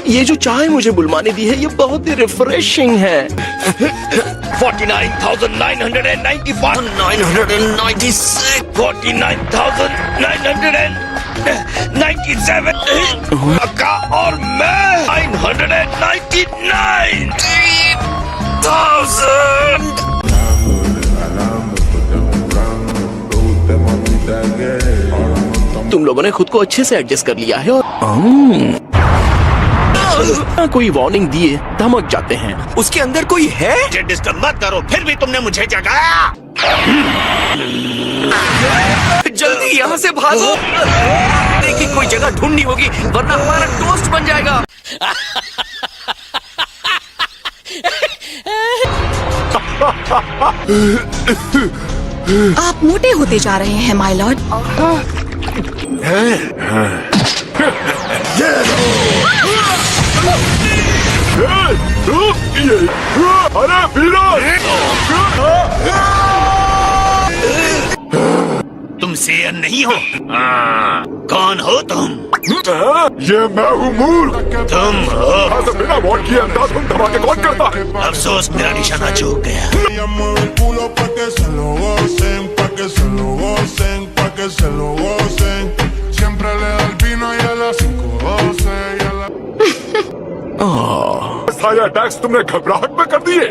ये जो चाय मुझे बुलवाने दी है ये बहुत ही रिफ्रेशिंग है। 49,995, 996, 49,997 का और मैं 999,000। तुम लोगों ने खुद को अच्छे से एडजस्ट कर लिया है और कोई वार्निंग दिए धमक जाते हैं। उसके अंदर कोई है? डिस्टर्ब मत करो, फिर भी तुमने मुझे जगाया। जल्दी यहाँ से भागो। देखिए कोई जगह ढूंढनी होगी वरना हमारा टोस्ट बन जाएगा। आप मोटे होते जा रहे हैं माय लॉर्ड। अरे तुम शेर नहीं हो। कौन हो तुम? ये मैं हूँ मूर्ख। तुम हो? बिना वोट किए अंधाधुंध धमाके कौन करता है? अफसोस मेरा निशाना चूक गया। Ella mueve el culo pa' que se lo gocen, pa' que se lo gocen, pa' que se lo gocen. Siempre le da el vino y a las 5:12 y a la... सारे टैक्स तुमने घबराहट में कर दिए।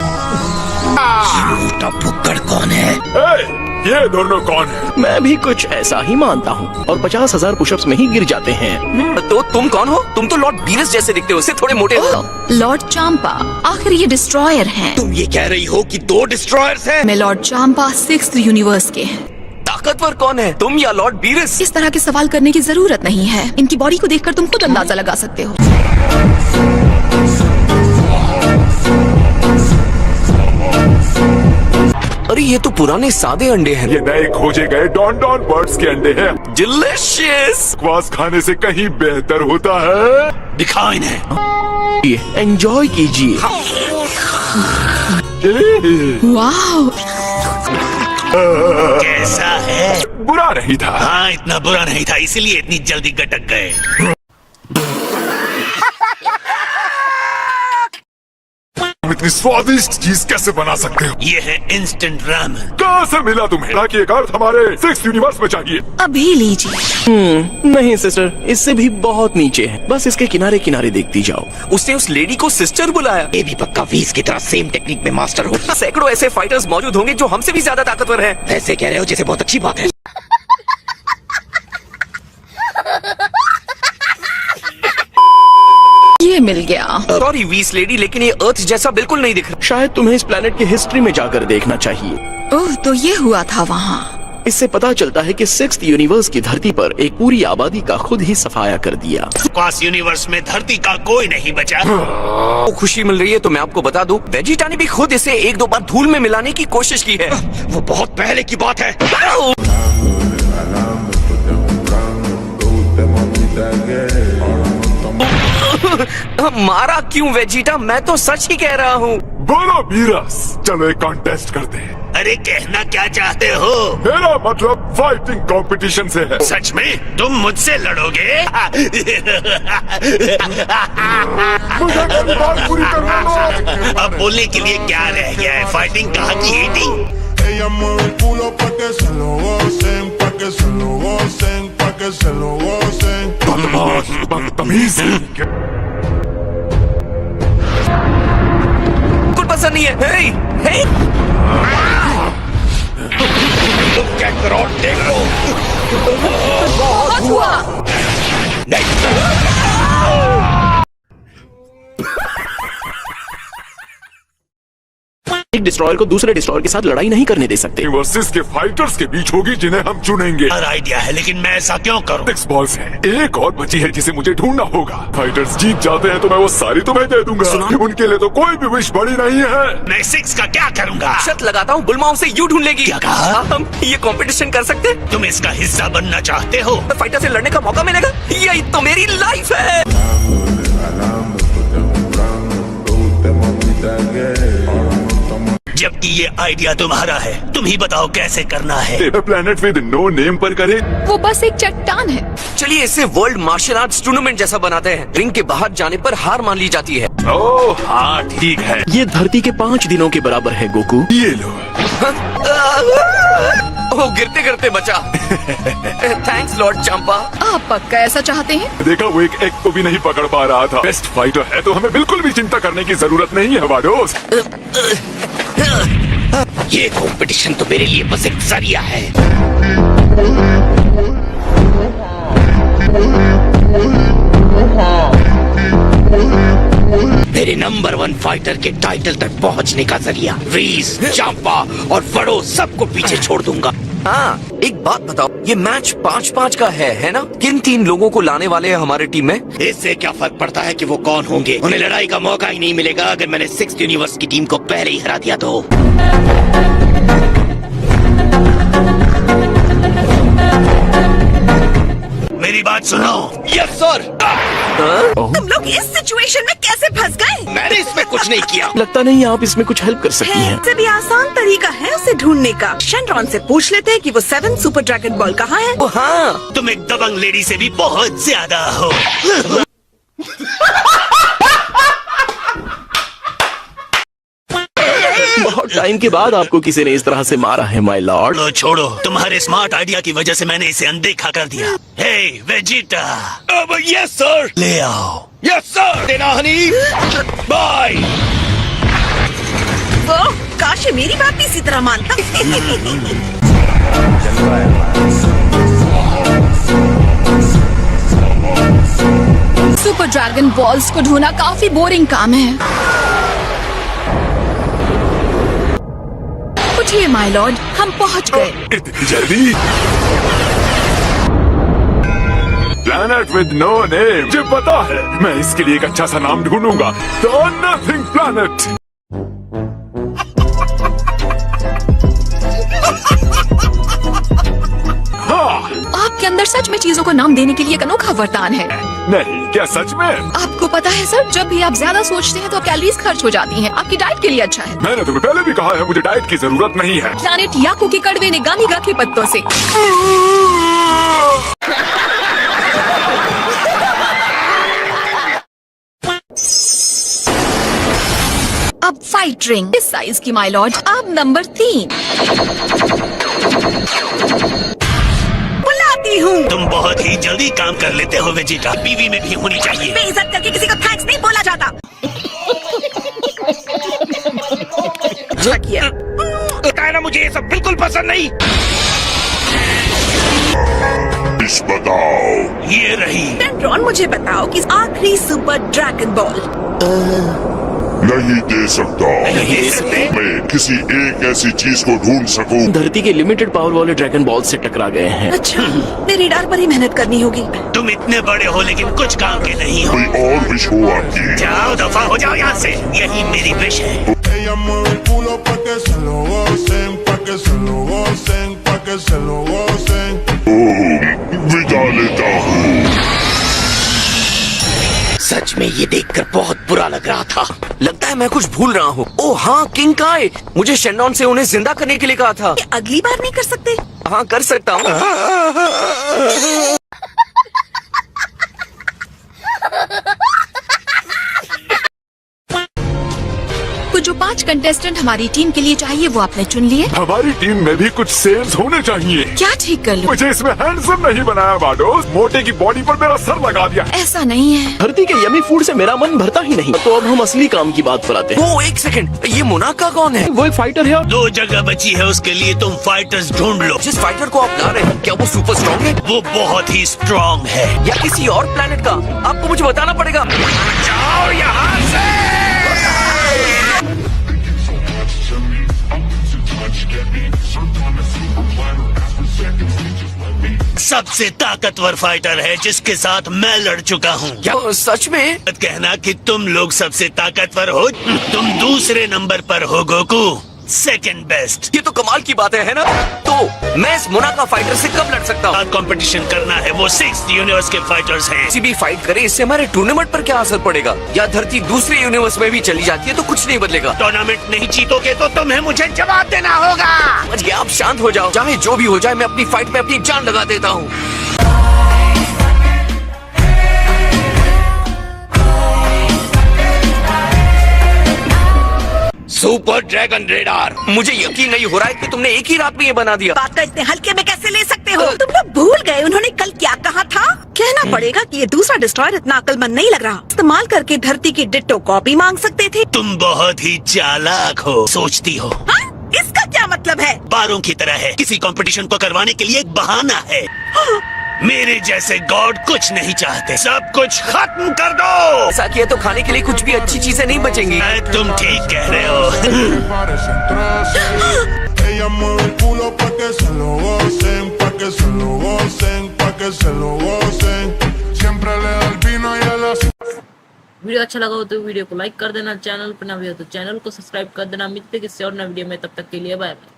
झूठा फुक्कड़ कौन है? ये दोनों कौन है? मैं भी कुछ ऐसा ही मानता हूँ और 50,000 पुशअप्स में ही गिर जाते हैं। तो तुम कौन हो? तुम तो लॉर्ड बीरस जैसे दिखते हो, उससे थोड़े मोटे हो। लॉर्ड चांपा, आखिर ये डिस्ट्रॉयर हैं। तुम ये कह रही हो कि 2 डिस्ट्रॉयर्स हैं? मैं लॉर्ड चांपा 6th यूनिवर्स के हैं। ताकतवर कौन है, तुम या लॉर्ड बीरस? इस तरह के सवाल करने की जरूरत नहीं है। इनकी बॉडी को देखकर तुम खुद अंदाजा लगा सकते हो। अरे ये तो पुराने सादे अंडे हैं। ये नए खोजे गए डॉन बर्ड्स के अंडे हैं। डिलीशियस। क्वास खाने से कहीं बेहतर होता है। दिखाओ इन्हें। एंजॉय कीजिए। वाह, कैसा है? बुरा नहीं था। हाँ, इतना बुरा नहीं था, इसीलिए इतनी जल्दी गटक गए। इतनी स्वादिष्ट चीज कैसे बना सकते हो? ये है इंस्टेंट रामेन। कहाँ से मिला तुम्हें? ताकि एक अर्थ हमारे 6th यूनिवर्स में चाहिए। अभी लीजिए। नहीं सिस्टर, इससे भी बहुत नीचे है। बस इसके किनारे किनारे देखती जाओ। उसने उस लेडी को सिस्टर बुलाया। ये भी पक्का वीस की तरह सेम टेक्निक में मास्टर हो। सैकड़ों ऐसे फाइटर्स मौजूद होंगे जो हमसे भी ज्यादा ताकतवर हैं। ऐसे कह रहे हो जैसे बहुत अच्छी बात है। ये मिल गया। सॉरी वीस लेडी, लेकिन ये अर्थ जैसा बिल्कुल नहीं दिख रहा। शायद तुम्हें इस प्लेनेट की हिस्ट्री में जाकर देखना चाहिए। ओह, तो ये हुआ था वहाँ। इससे पता चलता है कि 6th यूनिवर्स की धरती पर एक पूरी आबादी का खुद ही सफाया कर दिया। क्वास यूनिवर्स में धरती का कोई नहीं बचा। वो खुशी मिल रही है तो मैं आपको बता दूं, वेजिटा ने भी खुद इसे 1-2 बार धूल में मिलाने की कोशिश की है। वो बहुत पहले की बात है। मारा क्यों वेजिटा? मैं तो सच ही कह रहा हूँ। बोलो बीरस, चलो एक कॉन्टेस्ट करते हैं। अरे कहना क्या चाहते हो? मेरा मतलब फाइटिंग कंपटीशन से है। सच में तुम मुझसे लड़ोगे? मुझे मेरी बात पूरी करने दो। अब बोलने के लिए क्या रह गया है? फाइटिंग कहाँ की heating? Ella mueve el culo pa' que se lo gocen, pa' que se lo gocen, pa' que se lo gocen. बदतमीज। कुछ पसंद नहीं है। हे, हे। तुम क्या करो? देखो। बहुत हुआ। एक डिस्ट्रॉयर को दूसरे डिस्ट्रॉयर के साथ लड़ाई नहीं करने दे सकते। यूनिवर्सेस के फाइटर्स के बीच होगी जिन्हें हम चुनेंगे। और आइडिया है, लेकिन मैं ऐसा क्यों करूं? 6 बॉल्स हैं। एक और बची है जिसे मुझे ढूंढना होगा। फाइटर्स जीत जाते हैं तो मैं वो सारी तुम्हें दे दूंगा। उनके लिए तो कोई भी विश बड़ी नहीं है। मैं 6 का क्या करूंगा? शर्त लगाता हूँ बुलमाओं से यू ढूंढ लेगी। क्या कहा? हम ये कंपटीशन कर सकते? तुम इसका हिस्सा बनना चाहते हो? फाइटर से लड़ने का मौका मिलेगा। यही तो मेरी लाइफ है। जबकि ये आइडिया तुम्हारा है। तुम ही बताओ कैसे करना है। प्लेनेट विद नो नेम पर करें। वो बस एक चट्टान है। चलिए इसे वर्ल्ड मार्शल आर्ट्स टूर्नामेंट जैसा बनाते हैं। रिंग के बाहर जाने पर हार मान ली जाती है। ओह हाँ ठीक है। ये धरती के 5 दिनों के बराबर है गोकू। ये लो। वो गिरते गिरते बचा। थैंक्स लॉर्ड चंपा। आप पक्का ऐसा चाहते हैं? देखा वो एक एग को भी नहीं पकड़ पा रहा था। बेस्ट फाइटर है तो हमें बिल्कुल भी चिंता करने की जरूरत नहीं है वाडोस। ये कंपटीशन तो मेरे लिए बस एक जरिया है। मेरे नंबर 1 फाइटर के टाइटल तक पहुंचने का जरिया रीस, चांपा और वड़ो सबको पीछे छोड़ दूंगा। हाँ एक बात बताओ, ये मैच 5-5 का है ना? किन 3 लोगों को लाने वाले हैं हमारे टीम में? इससे क्या फर्क पड़ता है कि वो कौन होंगे? उन्हें लड़ाई का मौका ही नहीं मिलेगा अगर मैंने 6th यूनिवर्स की टीम को पहले ही हरा दिया तो। मेरी बात सुनो। Yes sir. तुम लोग इस सिचुएशन में कैसे फंस गए? मैंने इसमें कुछ नहीं किया। लगता नहीं आप इसमें कुछ हेल्प कर सकती हैं। इससे भी आसान तरीका है उसे ढूंढने का। शेनरॉन से पूछ लेते हैं कि वो 7 सुपर ड्रैगन बॉल कहाँ है। ओ हाँ, तुम एक दबंग लेडी से भी बहुत ज्यादा हो। बहुत टाइम के बाद आपको किसी ने इस तरह से मारा है माय लॉर्ड। लो छोड़ो, तुम्हारे स्मार्ट आइडिया की वजह से मैंने इसे अनदेखा कर दिया। हे वेजिटा। अब यस सर। ले आओ। Yes sir. देना हनी। बाय। वो काश ये मेरी बात भी इसी तरह मानता। सुपर ड्रैगन बॉल्स को ढूंढना काफी बोरिंग काम है। उठिए माय लॉर्ड, हम पहुंच गए। इतनी जल्दी? Planet with no name. मुझे पता है, मैं इसके लिए एक अच्छा सा नाम ढूंढूंगा। The nothing planet. हाँ। आपके अंदर सच में चीजों को नाम देने के लिए एक अनोखा वरदान है। नहीं, क्या सच में? आपको पता है सर, जब भी आप ज्यादा सोचते हैं तो कैलोरीज खर्च हो जाती हैं। आपकी डाइट के लिए अच्छा है। मैंने तुम्हें पहले भी कहा है मुझे डाइट की जरूरत नहीं है। प्लैनेट याकू के कड़वे ने गामीगा के पत्तों से। अब फाइट रिंग इस साइज की माय लॉर्ड। अब नंबर 3। बुलाती हूँ। तुम बहुत ही जल्दी काम कर लेते हो वेजिटा। बीवी में भी होनी चाहिए। बेइज्जत करके किसी को थैंक्स नहीं बोला जाता। अच्छा किया। पता है ना, मुझे ये सब बिल्कुल पसंद नहीं। बताओ। ये रही। शेनरॉन मुझे बताओ कि आखिरी सुपर ड्रैगन बॉल। नहीं दे सकता। नहीं दे सकते? मैं किसी एक ऐसी चीज को ढूंढ सकूं। धरती के लिमिटेड पावर वाले ड्रैगन बॉल से टकरा गए हैं। अच्छा, मेरी डार पर ही मेहनत करनी होगी। तुम इतने बड़े हो लेकिन कुछ काम के नहीं हो। कोई और विश हो आपकी? जाओ, दफा हो जाओ यहाँ से। यही मेरी विश है। Ella mueve el culo pa' que se lo gocen, pa' que se lo gocen, pa' que se lo gocen. विदा लेता हूँ। सच में ये देखकर बहुत बुरा लग रहा था। लगता है मैं कुछ भूल रहा हूँ। ओ हाँ, किंग काय। मुझे शेनरॉन से उन्हें जिंदा करने के लिए कहा था। ये अगली बार नहीं कर सकते? हाँ कर सकता हूँ। तो जो 5 कंटेस्टेंट हमारी टीम के लिए चाहिए वो आपने चुन लिए। हमारी टीम में भी कुछ सेल्स होने चाहिए। क्या ठीक कर लो? मुझे इसमें हैंडसम नहीं बनाया वाडोस। मोटे की बॉडी पर मेरा सर लगा दिया। ऐसा नहीं है। धरती के यमी फूड से मेरा मन भरता ही नहीं। तो अब हम असली काम की बात पर आते हैं। ओ एक सेकंड, ये मोनाका कौन है? वो एक फाइटर है। 2 जगह बची है, उसके लिए तुम फाइटर्स ढूंढ लो। जिस फाइटर को आप ला रहे हैं, क्या वो सुपर स्ट्रॉन्ग है वो बहुत ही स्ट्रांग है। या किसी और प्लेनेट का? आपको मुझे बताना पड़ेगा। जाओ यहाँ से। सबसे ताकतवर फाइटर है जिसके साथ मैं लड़ चुका हूँ। क्या सच में? कहना कि तुम लोग सबसे ताकतवर हो। तुम दूसरे नंबर पर हो गोकू। Second best. ये तो कमाल की बात है ना? तो मैं इस मोनाका फाइटर से कब लड़ सकता हूँ? कंपटीशन करना है, वो 6th यूनिवर्स के फाइटर्स हैं। किसी भी फाइट करे इससे हमारे टूर्नामेंट पर क्या असर पड़ेगा? या धरती दूसरे यूनिवर्स में भी चली जाती है तो कुछ नहीं बदलेगा? टूर्नामेंट नहीं जीतोगे तो तुम्हें मुझे जवाब देना होगा। समझ गया, आप शांत हो जाओ। चाहे जो भी हो जाए मैं अपनी फाइट में अपनी जान लगा देता हूँ। Super dragon radar. मुझे यकीन नहीं हो रहा है कि तुमने एक ही रात में ये बना दिया। बात का इतने हल्के में कैसे ले सकते हो? तुम लोग भूल गए उन्होंने कल क्या कहा था? कहना पड़ेगा कि ये दूसरा डिस्ट्रॉयर इतना अक्लमंद नहीं लग रहा। इस्तेमाल करके धरती की डिट्टो कॉपी मांग सकते थे। तुम बहुत ही चालाक हो, सोचती हो। हाँ? इसका क्या मतलब है? पारों की तरह है, किसी कंपटीशन को करवाने के लिए एक बहाना है। मेरे जैसे गॉड कुछ नहीं चाहते, सब कुछ खत्म कर दो। ऐसा किया तो खाने के लिए कुछ भी अच्छी चीजें नहीं बचेंगी। तुम ठीक कह रहे हो। parecen troces. Ella mueve el culo pa' que se lo gocen, pa' que se lo gocen, pa' que se lo gocen. Siempre le da el vino y a la video अच्छा लगा हो तो वीडियो को like कर देना, channel पर नए हो तो चैनल को सब्सक्राइब कर देना। मिलते हैं किसी और नए वीडियो में, तब तक के लिए बाय बाय।